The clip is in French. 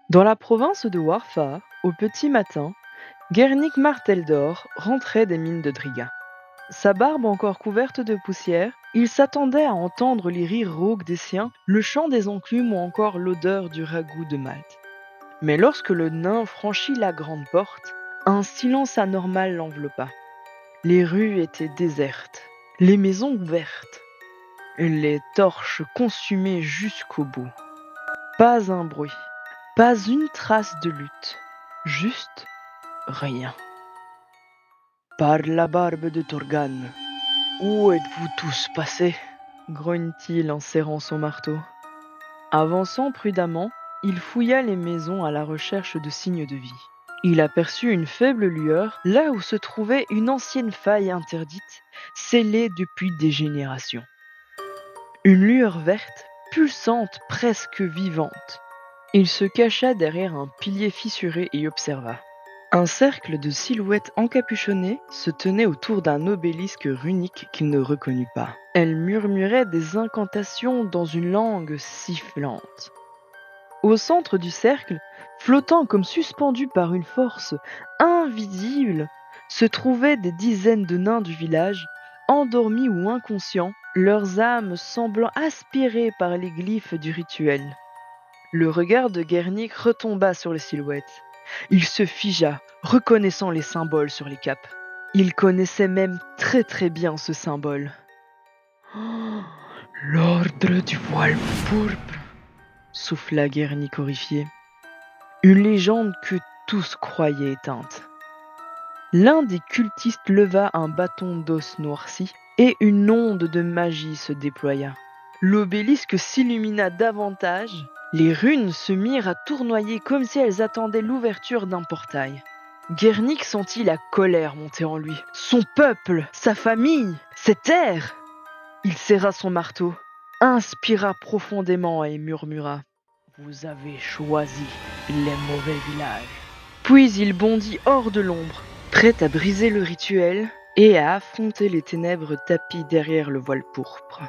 Dans la province de Warfa, au petit matin, Gernik Marteldor rentrait des mines de Driga. Sa barbe encore couverte de poussière, il s'attendait à entendre les rires rauques des siens, le chant des enclumes ou encore l'odeur du ragoût de Malte. Mais lorsque le nain franchit la grande porte, un silence anormal l'enveloppa. Les rues étaient désertes, les maisons ouvertes, les torches consumées jusqu'au bout. Pas un bruit, pas une trace de lutte, juste rien. Par la barbe de Torgan, où êtes-vous tous passés? Grogne-t-il en serrant son marteau. Avançant prudemment, il fouilla les maisons à la recherche de signes de vie. Il aperçut une faible lueur là où se trouvait une ancienne faille interdite, scellée depuis des générations. Une lueur verte, pulsante, presque vivante. Il se cacha derrière un pilier fissuré et observa. Un cercle de silhouettes encapuchonnées se tenait autour d'un obélisque runique qu'il ne reconnut pas. Elles murmuraient des incantations dans une langue sifflante. Au centre du cercle, flottant comme suspendu par une force invisible, se trouvaient des dizaines de nains du village, endormis ou inconscients, leurs âmes semblant aspirées par les glyphes du rituel. Le regard de Gernik retomba sur les silhouettes. Il se figea, reconnaissant les symboles sur les capes. Il connaissait même très bien ce symbole. Oh, l'ordre du voile pourpre, souffla Gernik horrifié. Une légende que tous croyaient éteinte. L'un des cultistes leva un bâton d'os noirci et une onde de magie se déploya. L'obélisque s'illumina davantage. Les runes se mirent à tournoyer comme si elles attendaient l'ouverture d'un portail. Gernik sentit la colère monter en lui. Son peuple, sa famille, ses terres. Il serra son marteau, inspira profondément et murmura « Vous avez choisi les mauvais villages ». Puis il bondit hors de l'ombre, prêt à briser le rituel et à affronter les ténèbres tapies derrière le voile pourpre.